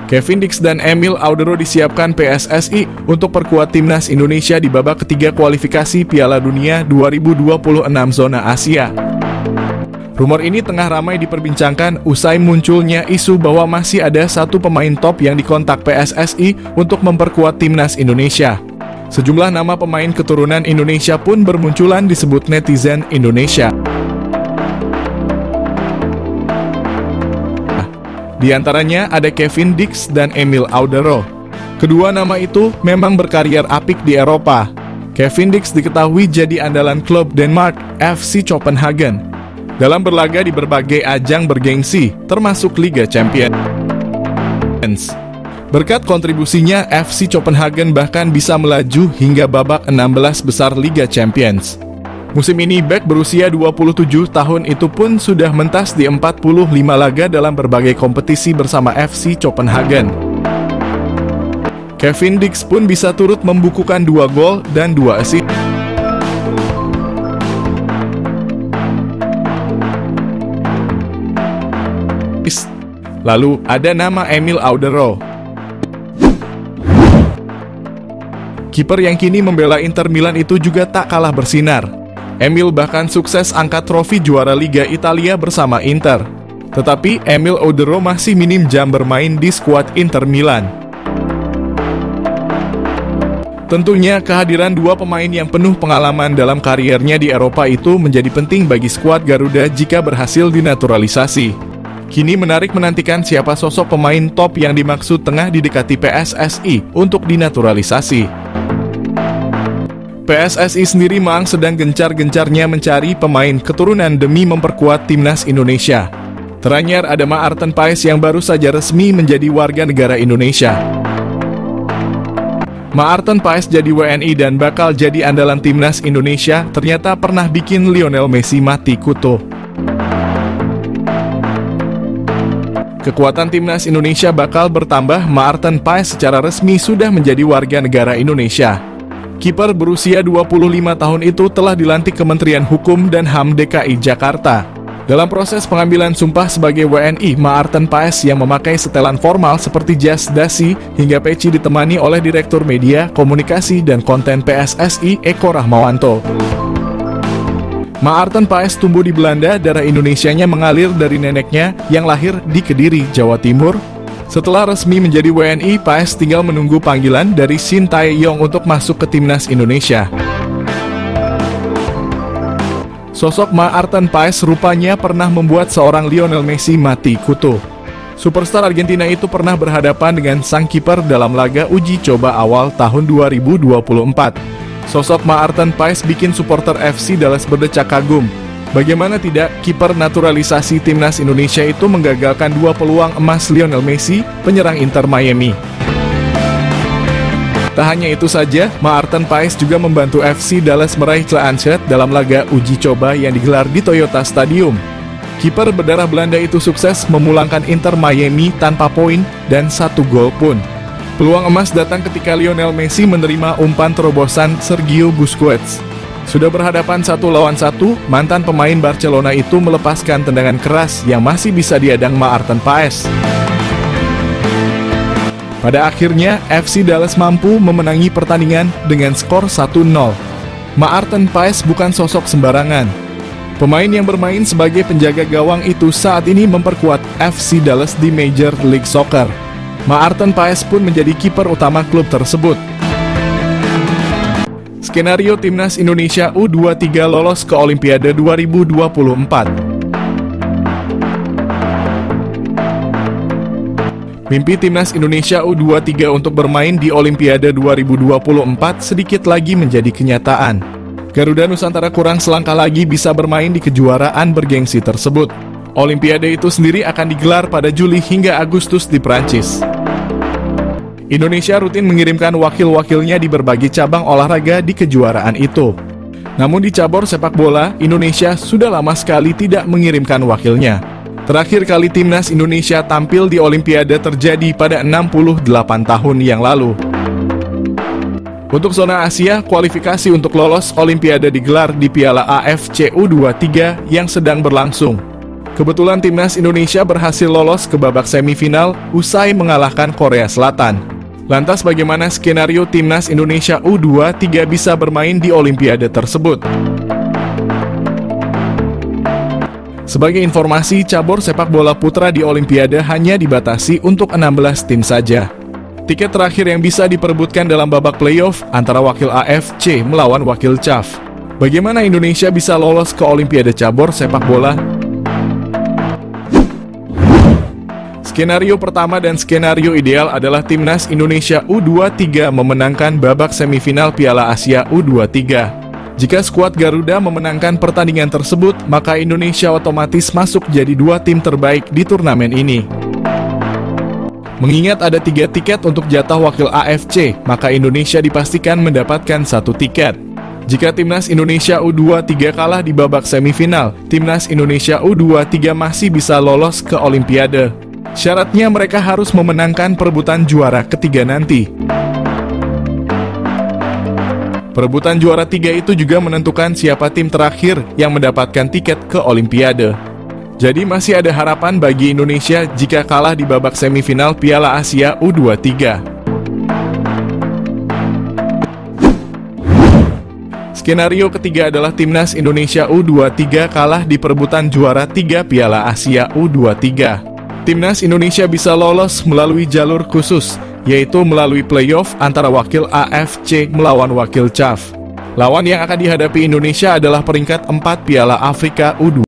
Kevin Dix dan Emil Audero disiapkan PSSI untuk perkuat timnas Indonesia di babak ketiga kualifikasi Piala Dunia 2026 zona Asia. Rumor ini tengah ramai diperbincangkan usai munculnya isu bahwa masih ada satu pemain top yang dikontak PSSI untuk memperkuat timnas Indonesia. Sejumlah nama pemain keturunan Indonesia pun bermunculan disebut netizen Indonesia. Di antaranya ada Kevin Dix dan Emil Audero. Kedua nama itu memang berkarier apik di Eropa. Kevin Dix diketahui jadi andalan klub Denmark FC Copenhagen dalam berlaga di berbagai ajang bergengsi, termasuk Liga Champions. Berkat kontribusinya, FC Copenhagen bahkan bisa melaju hingga babak 16 besar Liga Champions. Musim ini bek berusia 27 tahun itu pun sudah mentas di 45 laga dalam berbagai kompetisi bersama FC Copenhagen. Kevin Dix pun bisa turut membukukan 2 gol dan 2 assist. Lalu ada nama Emil Audero, kiper yang kini membela Inter Milan itu juga tak kalah bersinar. Emil bahkan sukses angkat trofi juara Liga Italia bersama Inter. Tetapi Emil Audero masih minim jam bermain di skuad Inter Milan. Tentunya kehadiran dua pemain yang penuh pengalaman dalam kariernya di Eropa itu menjadi penting bagi skuad Garuda jika berhasil dinaturalisasi. Kini menarik menantikan siapa sosok pemain top yang dimaksud tengah didekati PSSI untuk dinaturalisasi. PSSI sendiri memang sedang gencar-gencarnya mencari pemain keturunan demi memperkuat timnas Indonesia. Teranyar ada Maarten Paes yang baru saja resmi menjadi warga negara Indonesia. Maarten Paes jadi WNI dan bakal jadi andalan timnas Indonesia, ternyata pernah bikin Lionel Messi mati kutu. Kekuatan timnas Indonesia bakal bertambah. Maarten Paes secara resmi sudah menjadi warga negara Indonesia. Kiper berusia 25 tahun itu telah dilantik Kementerian Hukum dan HAM DKI Jakarta. Dalam proses pengambilan sumpah sebagai WNI, Maarten Paes yang memakai setelan formal seperti jas dasi hingga peci ditemani oleh Direktur Media, Komunikasi dan Konten PSSI Eko Rahmawanto. Maarten Paes tumbuh di Belanda, darah Indonesianya mengalir dari neneknya yang lahir di Kediri, Jawa Timur. Setelah resmi menjadi WNI, Paes tinggal menunggu panggilan dari Shin Tae-yong untuk masuk ke timnas Indonesia. Sosok Maarten Paes rupanya pernah membuat seorang Lionel Messi mati kutu. Superstar Argentina itu pernah berhadapan dengan sang kiper dalam laga uji coba awal tahun 2024. Sosok Maarten Paes bikin supporter FC Dallas berdecak kagum. Bagaimana tidak, kiper naturalisasi timnas Indonesia itu menggagalkan 2 peluang emas Lionel Messi, penyerang Inter Miami. Tak hanya itu saja, Maarten Paes juga membantu FC Dallas meraih clean-sheet dalam laga uji coba yang digelar di Toyota Stadium. Kiper berdarah Belanda itu sukses memulangkan Inter Miami tanpa poin dan 1 gol pun. Peluang emas datang ketika Lionel Messi menerima umpan terobosan Sergio Busquets. Sudah berhadapan 1 lawan 1, mantan pemain Barcelona itu melepaskan tendangan keras yang masih bisa diadang Maarten Paes. Pada akhirnya, FC Dallas mampu memenangi pertandingan dengan skor 1-0. Maarten Paes bukan sosok sembarangan. Pemain yang bermain sebagai penjaga gawang itu saat ini memperkuat FC Dallas di Major League Soccer. Maarten Paes pun menjadi kiper utama klub tersebut. Skenario timnas Indonesia U23 lolos ke Olimpiade 2024. Mimpi timnas Indonesia U23 untuk bermain di Olimpiade 2024 sedikit lagi menjadi kenyataan. Garuda Nusantara kurang selangkah lagi bisa bermain di kejuaraan bergengsi tersebut. Olimpiade itu sendiri akan digelar pada Juli hingga Agustus di Prancis. Indonesia rutin mengirimkan wakil-wakilnya di berbagai cabang olahraga di kejuaraan itu. Namun di cabur sepak bola, Indonesia sudah lama sekali tidak mengirimkan wakilnya. Terakhir kali timnas Indonesia tampil di Olimpiade terjadi pada 68 tahun yang lalu. Untuk zona Asia, kualifikasi untuk lolos Olimpiade digelar di Piala AFC U23 yang sedang berlangsung. Kebetulan timnas Indonesia berhasil lolos ke babak semifinal usai mengalahkan Korea Selatan. Lantas bagaimana skenario timnas Indonesia U23 bisa bermain di Olimpiade tersebut? Sebagai informasi, cabur sepak bola putra di Olimpiade hanya dibatasi untuk 16 tim saja. Tiket terakhir yang bisa diperebutkan dalam babak playoff antara wakil AFC melawan wakil CAF. Bagaimana Indonesia bisa lolos ke Olimpiade cabur sepak bola? Skenario pertama dan skenario ideal adalah timnas Indonesia U23 memenangkan babak semifinal Piala Asia U23. Jika skuad Garuda memenangkan pertandingan tersebut, maka Indonesia otomatis masuk jadi 2 tim terbaik di turnamen ini. Mengingat ada 3 tiket untuk jatah wakil AFC, maka Indonesia dipastikan mendapatkan 1 tiket. Jika timnas Indonesia U23 kalah di babak semifinal, timnas Indonesia U23 masih bisa lolos ke Olimpiade. Syaratnya mereka harus memenangkan perebutan juara ketiga nanti. Perebutan juara 3 itu juga menentukan siapa tim terakhir yang mendapatkan tiket ke Olimpiade. Jadi masih ada harapan bagi Indonesia jika kalah di babak semifinal Piala Asia U23. Skenario ketiga adalah timnas Indonesia U23 kalah di perebutan juara 3 Piala Asia U23. Timnas Indonesia bisa lolos melalui jalur khusus, yaitu melalui playoff antara wakil AFC melawan wakil CAF. Lawan yang akan dihadapi Indonesia adalah peringkat 4 Piala Afrika U23.